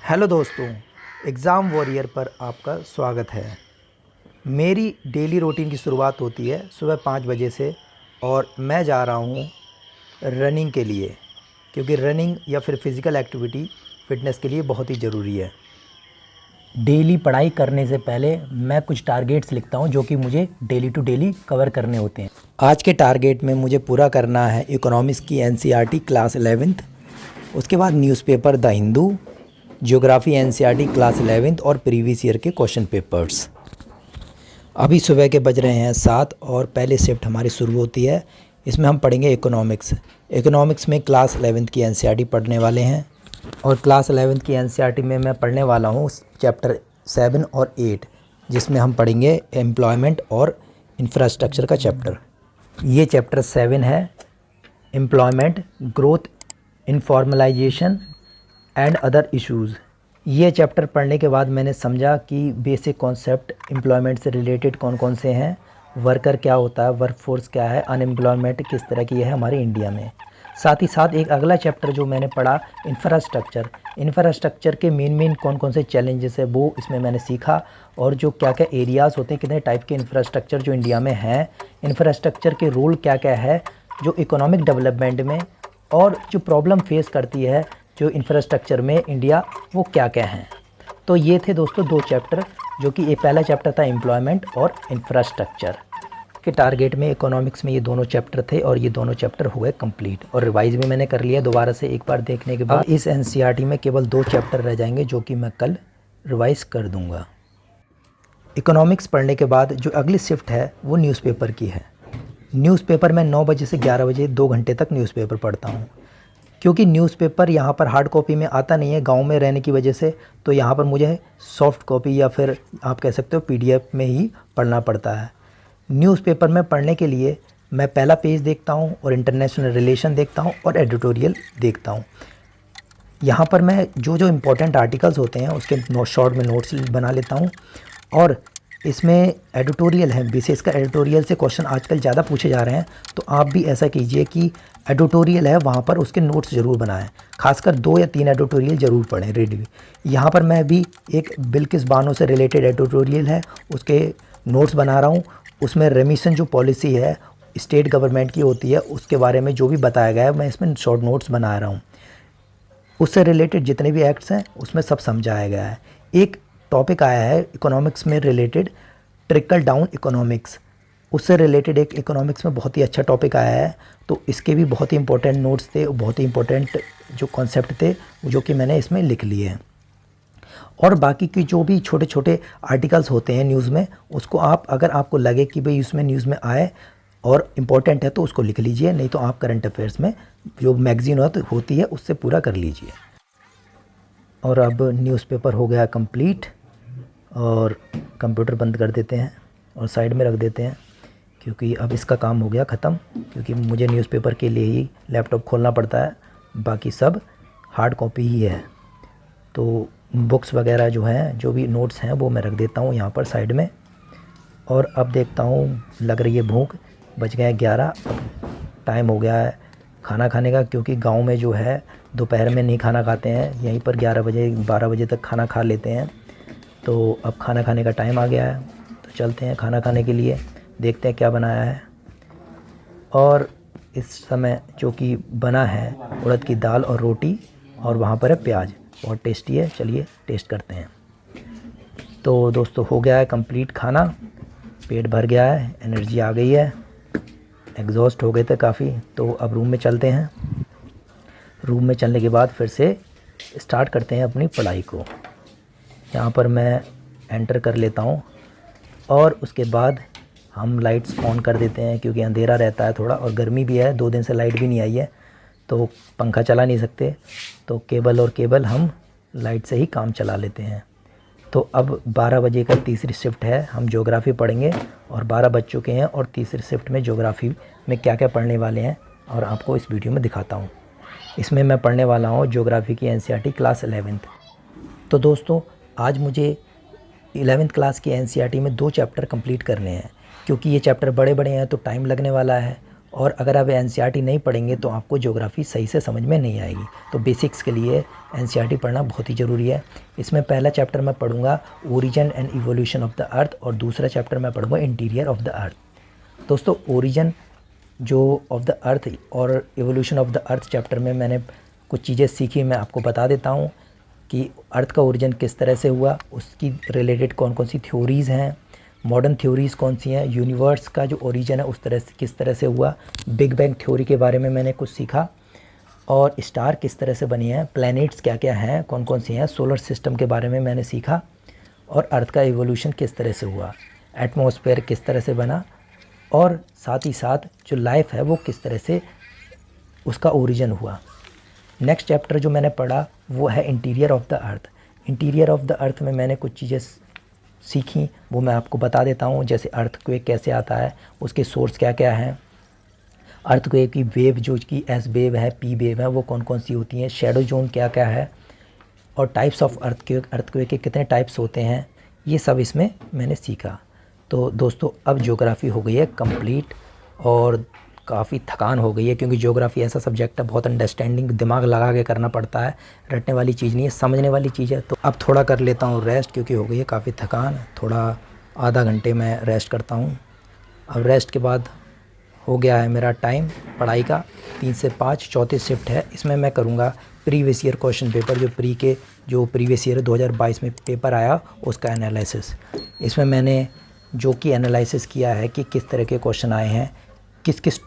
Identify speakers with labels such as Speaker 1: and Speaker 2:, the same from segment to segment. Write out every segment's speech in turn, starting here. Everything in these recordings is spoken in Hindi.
Speaker 1: हेलो दोस्तों, एग्ज़ाम वॉरियर पर आपका स्वागत है। मेरी डेली रूटीन की शुरुआत होती है सुबह 5 बजे से और मैं जा रहा हूँ रनिंग के लिए, क्योंकि रनिंग या फिर फ़िज़िकल एक्टिविटी फ़िटनेस के लिए बहुत ही ज़रूरी है। डेली पढ़ाई करने से पहले मैं कुछ टारगेट्स लिखता हूँ जो कि मुझे डेली टू डेली कवर करने होते हैं। आज के टारगेट में मुझे पूरा करना है इकोनॉमिक्स की एनसीईआरटी क्लास 11th, उसके बाद newspaper the Hindu, geography NCERT class 11th और प्रीवियस ईयर के क्वेश्चन पेपर्स। अभी सुबह के बज रहे हैं 7 और पहले शिफ्ट हमारी शुरू होती है। इसमें हम पढ़ेंगे इकोनॉमिक्स में क्लास 11th की एनसीईआरटी पढ़ने वाले हैं। और क्लास 11th की एनसीईआरटी में मैं पढ़ने वाला हूँ चैप्टर 7 और 8, जिसमें हम पढ़ेंगे एम्प्लॉयमेंट और इंफ्रास्ट्रक्चर का चैप्टर। ये चैप्टर 7 है, employment, growth, informalisation and other issues. ये चैप्टर पढ़ने के बाद मैंने समझा कि बेसिक कॉन्सेप्ट एम्प्लॉयमेंट से रिलेटेड कौन कौन से हैं, वर्कर क्या होता है, वर्क फोर्स क्या है, अनएम्प्लॉयमेंट किस तरह की है हमारे इंडिया में। साथ ही साथ एक अगला चैप्टर जो मैंने पढ़ा इंफ्रास्ट्रक्चर के मेन कौन कौन से चैलेंजेस है वो इसमें मैंने सीखा, और जो क्या क्या एरियाज़ होते हैं, कितने टाइप के इंफ्रास्ट्रक्चर जो इंडिया में हैं, इंफ्रास्ट्रक्चर के रोल क्या क्या है जो इकोनॉमिक डेवलपमेंट में, और जो प्रॉब्लम फेस करती है जो इंफ्रास्ट्रक्चर में इंडिया, वो क्या क्या हैं। तो ये थे दोस्तों 2 चैप्टर, जो कि एक पहला चैप्टर था एम्प्लॉयमेंट और इंफ्रास्ट्रक्चर के टारगेट में। इकोनॉमिक्स में ये दोनों चैप्टर थे और ये दोनों चैप्टर हुए कंप्लीट, और रिवाइज भी मैंने कर लिया दोबारा से एक बार देखने के बाद। इस एनसीईआरटी में केवल 2 चैप्टर रह जाएंगे जो कि मैं कल रिवाइज कर दूंगा। इकोनॉमिक्स पढ़ने के बाद जो अगली शिफ्ट है वो न्यूज़पेपर की है। न्यूज़पेपर में 9 बजे से 11 बजे 2 घंटे तक न्यूज़पेपर पढ़ता हूँ, क्योंकि न्यूज़पेपर यहाँ पर हार्ड कॉपी में आता नहीं है गांव में रहने की वजह से। तो यहाँ पर मुझे सॉफ्ट कॉपी या फिर आप कह सकते हो पीडीएफ में ही पढ़ना पड़ता है। न्यूज़पेपर में पढ़ने के लिए मैं पहला पेज देखता हूँ और इंटरनेशनल रिलेशन देखता हूँ और एडिटोरियल देखता हूँ। यहाँ पर मैं जो जो इम्पोर्टेंट आर्टिकल्स होते हैं उसके शॉर्ट में नोट्स बना लेता हूँ। और इसमें एडिटोरियल है, विशेषकर एडिटोरियल से क्वेश्चन आजकल ज़्यादा पूछे जा रहे हैं, तो आप भी ऐसा कीजिए कि एडिटोरियल है वहाँ पर उसके नोट्स ज़रूर बनाएं। खासकर 2 या 3 एडिटोरियल ज़रूर पढ़ें रीड भी। यहाँ पर मैं भी एक बिल्किस बानो से रिलेटेड एडिटोरियल है, उसके नोट्स बना रहा हूँ। उसमें रेमिशन जो पॉलिसी है स्टेट गवर्नमेंट की होती है, उसके बारे में जो भी बताया गया है मैं इसमें शॉर्ट नोट्स बना रहा हूँ। उससे रिलेटेड जितने भी एक्ट्स हैं उसमें सब समझाया गया है। एक टॉपिक आया है इकोनॉमिक्स में रिलेटेड, ट्रिकल डाउन इकोनॉमिक्स, उससे रिलेटेड एक इकोनॉमिक्स में बहुत ही अच्छा टॉपिक आया है। तो इसके भी बहुत ही इंपॉर्टेंट नोट्स थे, बहुत ही इंपॉर्टेंट जो कॉन्सेप्ट थे जो कि मैंने इसमें लिख लिए हैं। और बाकी की जो भी छोटे छोटे आर्टिकल्स होते हैं न्यूज़ में, उसको आप अगर आपको लगे कि भाई उसमें न्यूज़ में आए और इम्पोर्टेंट है तो उसको लिख लीजिए, नहीं तो आप करंट अफेयर्स में जो मैगज़ीन होती है उससे पूरा कर लीजिए। और अब न्यूज़पेपर हो गया कंप्लीट, और कंप्यूटर बंद कर देते हैं और साइड में रख देते हैं, क्योंकि अब इसका काम हो गया ख़त्म। क्योंकि मुझे न्यूज़पेपर के लिए ही लैपटॉप खोलना पड़ता है, बाकी सब हार्ड कॉपी ही है। तो बुक्स वगैरह जो हैं, जो भी नोट्स हैं, वो मैं रख देता हूँ यहाँ पर साइड में। और अब देखता हूँ, लग रही है भूख, बज गए 11, अब टाइम हो गया है खाना खाने का। क्योंकि गांव में जो है दोपहर में नहीं खाना खाते हैं, यहीं पर 11 बजे 12 बजे तक खाना खा लेते हैं। तो अब खाना खाने का टाइम आ गया है, तो चलते हैं खाना खाने के लिए, देखते हैं क्या बनाया है। और इस समय जो कि बना है उड़द की दाल और रोटी, और वहाँ पर है प्याज, बहुत टेस्टी है। चलिए टेस्ट करते हैं। तो दोस्तों हो गया है कंप्लीट खाना, पेट भर गया है, एनर्जी आ गई है, एग्जॉस्ट हो गए थे काफ़ी। तो अब रूम में चलते हैं। रूम में चलने के बाद फिर से स्टार्ट करते हैं अपनी पढ़ाई को। यहाँ पर मैं एंटर कर लेता हूँ और उसके बाद हम लाइट्स ऑन कर देते हैं, क्योंकि अंधेरा रहता है थोड़ा और गर्मी भी है, 2 दिन से लाइट भी नहीं आई है, तो पंखा चला नहीं सकते, तो केबल हम लाइट से ही काम चला लेते हैं। तो अब 12 बजे का तीसरी शिफ्ट है, हम ज्योग्राफ़ी पढ़ेंगे, और 12 बज चुके हैं और तीसरी शिफ्ट में ज्योग्राफ़ी में क्या क्या पढ़ने वाले हैं और आपको इस वीडियो में दिखाता हूँ। इसमें मैं पढ़ने वाला हूँ ज्योग्राफ़ी की एनसीईआरटी क्लास 11th। तो दोस्तों आज मुझे 11th क्लास की एनसीईआरटी में 2 चैप्टर कंप्लीट करने हैं, क्योंकि ये चैप्टर बड़े बड़े हैं तो टाइम लगने वाला है। और अगर आप एनसीईआरटी नहीं पढ़ेंगे तो आपको ज्योग्राफी सही से समझ में नहीं आएगी। तो बेसिक्स के लिए एनसीईआरटी पढ़ना बहुत ही ज़रूरी है। इसमें पहला चैप्टर मैं पढ़ूंगा origin and evolution of the earth और दूसरा चैप्टर मैं पढ़ूंगा इंटीरियर ऑफ द अर्थ। दोस्तों ओरिजिन जो ऑफ द अर्थ और evolution of the earth chapter में मैंने कुछ चीज़ें सीखी, मैं आपको बता देता हूँ कि अर्थ का ओरिजिन किस तरह से हुआ, उसकी रिलेटेड कौन कौन सी थ्योरीज़ हैं, मॉडर्न थ्योरीज़ कौन सी हैं, यूनिवर्स का जो ओरिजिन है उस तरह से किस तरह से हुआ, बिग बैंग थ्योरी के बारे में मैंने कुछ सीखा और स्टार किस तरह से बनी है, प्लैनेट्स क्या क्या हैं, कौन कौन सी हैं, सोलर सिस्टम के बारे में मैंने सीखा और अर्थ का इवोल्यूशन किस तरह से हुआ, एटमॉस्फेयर किस तरह से बना और साथ ही साथ जो लाइफ है वो किस तरह से उसका ओरिजिन हुआ। नेक्स्ट चैप्टर जो मैंने पढ़ा वो है interior of the earth. Interior of the earth में मैंने कुछ चीज़ें सीखी, वो मैं आपको बता देता हूँ। जैसे अर्थक्वेक कैसे आता है, उसके सोर्स क्या क्या हैं, अर्थक्वेक की वेव जो कि एस वेव है, पी वेव है, वो कौन कौन सी होती हैं, शैडो जोन क्या क्या है और टाइप्स ऑफ अर्थक्वेक के कितने टाइप्स होते हैं, ये सब इसमें मैंने सीखा। तो दोस्तों अब ज्योग्राफ़ी हो गई है कंप्लीट और काफ़ी थकान हो गई है, क्योंकि ज्योग्राफ़ी ऐसा सब्जेक्ट है बहुत अंडरस्टैंडिंग दिमाग लगा के करना पड़ता है, रटने वाली चीज़ नहीं है, समझने वाली चीज़ है। तो अब थोड़ा कर लेता हूँ रेस्ट, क्योंकि हो गई है काफ़ी थकान, थोड़ा आधा घंटे में रेस्ट करता हूँ। अब रेस्ट के बाद हो गया है मेरा टाइम पढ़ाई का 3 से 5 चौथी शिफ्ट है। इसमें मैं करूँगा प्रीवियस ईयर क्वेश्चन पेपर, जो प्रीवियस ईयर 2022 में पेपर आया उसका एनालिसिस। इसमें मैंने जो कि एनालिसिस किया है कि किस तरह के क्वेश्चन आए हैं, किस किस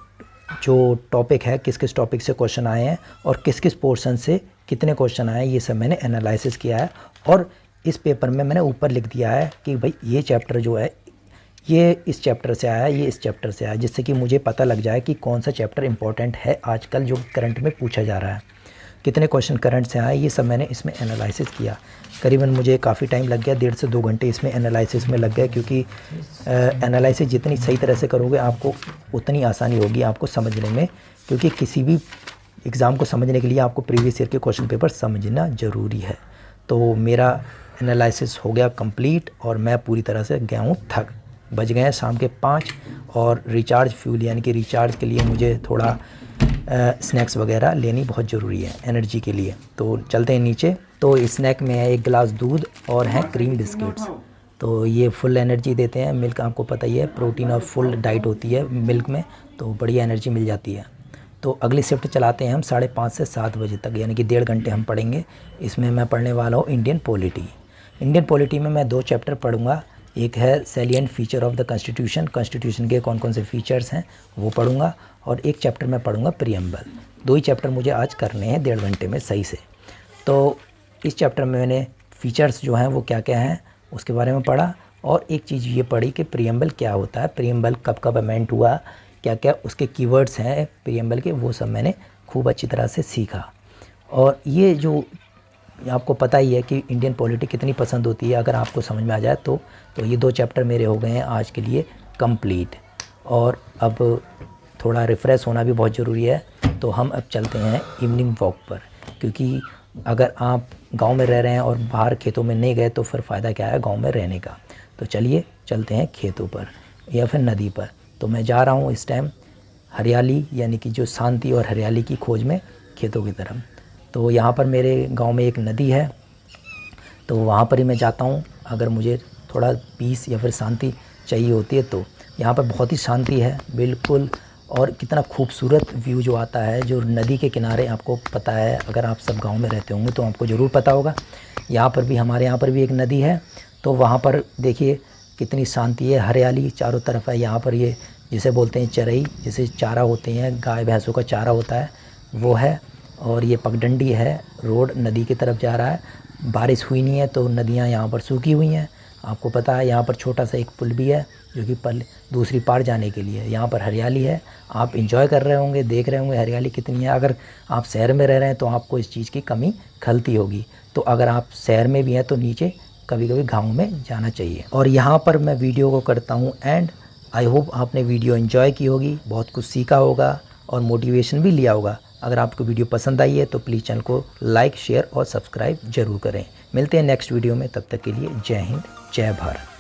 Speaker 1: जो टॉपिक है किस किस टॉपिक से क्वेश्चन आए हैं और किस किस पोर्शन से कितने क्वेश्चन आए हैं, ये सब मैंने एनालिसिस किया है। और इस पेपर में मैंने ऊपर लिख दिया है कि भाई ये चैप्टर जो है ये इस चैप्टर से आया, ये इस चैप्टर से आया, जिससे कि मुझे पता लग जाए कि कौन सा चैप्टर इंपॉर्टेंट है आजकल जो करंट में पूछा जा रहा है, कितने क्वेश्चन करंट से आए, ये सब मैंने इसमें एनालिसिस किया। करीबन मुझे काफ़ी टाइम लग गया, 1.5 से 2 घंटे इसमें एनालिसिस में लग गया, क्योंकि एनालिसिस जितनी सही तरह से करोगे आपको उतनी आसानी होगी आपको समझने में, क्योंकि किसी भी एग्ज़ाम को समझने के लिए आपको प्रीवियस ईयर के क्वेश्चन पेपर समझना ज़रूरी है। तो मेरा एनालिसिस हो गया कंप्लीट और मैं पूरी तरह से गया हूँ थक। बज गए हैं शाम के 5 और रिचार्ज फ्यूल यानी कि रिचार्ज के लिए मुझे थोड़ा स्नैक्स वगैरह लेनी बहुत ज़रूरी है एनर्जी के लिए। तो चलते हैं नीचे। तो स्नैक में है 1 गिलास दूध और हैं क्रीम बिस्किट्स, तो ये फुल एनर्जी देते हैं। मिल्क आपको पता ही है प्रोटीन और फुल डाइट होती है मिल्क में, तो बढ़िया एनर्जी मिल जाती है। तो अगली शिफ्ट चलाते हैं हम 5:30 से 7 बजे तक, यानी कि 1.5 घंटे हम पढ़ेंगे। इसमें मैं पढ़ने वाला हूँ इंडियन पॉलिटी। इंडियन पॉलिटी में मैं 2 चैप्टर पढ़ूँगा। एक है salient feature of the constitution, constitution के कौन कौन से फीचर्स हैं वो पढ़ूंगा, और एक चैप्टर मैं पढ़ूंगा प्रीएम्बल। 2 ही चैप्टर मुझे आज करने हैं 1.5 घंटे में सही से। तो इस चैप्टर में मैंने फीचर्स जो हैं वो क्या क्या हैं उसके बारे में पढ़ा, और एक चीज़ ये पढ़ी कि प्रीएम्बल क्या होता है, प्रीएम्बल कब कब अमेंड हुआ, क्या क्या उसके कीवर्ड्स हैं प्रीएम्बल के, वो सब मैंने खूब अच्छी तरह से सीखा। और ये जो आपको पता ही है कि इंडियन पॉलिटी कितनी पसंद होती है, अगर आपको समझ में आ जाए तो ये 2 चैप्टर मेरे हो गए हैं आज के लिए कंप्लीट। और अब थोड़ा रिफ़्रेश होना भी बहुत ज़रूरी है, तो हम अब चलते हैं इवनिंग वॉक पर, क्योंकि अगर आप गांव में रह रहे हैं और बाहर खेतों में नहीं गए तो फिर फ़ायदा क्या है गांव में रहने का। तो चलिए चलते हैं खेतों पर या फिर नदी पर। तो मैं जा रहा हूँ इस टाइम हरियाली यानी कि जो शांति और हरियाली की खोज में खेतों की तरफ। तो यहाँ पर मेरे गांव में एक नदी है, तो वहाँ पर ही मैं जाता हूँ अगर मुझे थोड़ा पीस या फिर शांति चाहिए होती है। तो यहाँ पर बहुत ही शांति है बिल्कुल, और कितना खूबसूरत व्यू जो आता है जो नदी के किनारे, आपको पता है अगर आप सब गांव में रहते होंगे तो आपको ज़रूर पता होगा। यहाँ पर भी हमारे यहाँ पर भी एक नदी है, तो वहाँ पर देखिए कितनी शांति है, हरियाली चारों तरफ है। यहाँ पर ये जिसे बोलते हैं चरई, जिसे चारा होते हैं गाय भैंसों का चारा होता है वो है, और ये पगडंडी है, रोड नदी की तरफ जा रहा है। बारिश हुई नहीं है तो नदियाँ यहाँ पर सूखी हुई हैं। आपको पता है यहाँ पर छोटा सा एक पुल भी है जो कि दूसरी पार जाने के लिए। यहाँ पर हरियाली है, आप एंजॉय कर रहे होंगे, देख रहे होंगे हरियाली कितनी है। अगर आप शहर में रह रहे हैं तो आपको इस चीज़ की कमी खलती होगी, तो अगर आप शहर में भी हैं तो नीचे कभी कभी गाँव में जाना चाहिए। और यहाँ पर मैं वीडियो को करता हूँ एंड आई होप आपने वीडियो एंजॉय की होगी, बहुत कुछ सीखा होगा और मोटिवेशन भी लिया होगा। अगर आपको वीडियो पसंद आई है तो प्लीज़ चैनल को लाइक, शेयर और सब्सक्राइब ज़रूर करें। मिलते हैं नेक्स्ट वीडियो में, तब तक के लिए जय हिंद, जय भारत।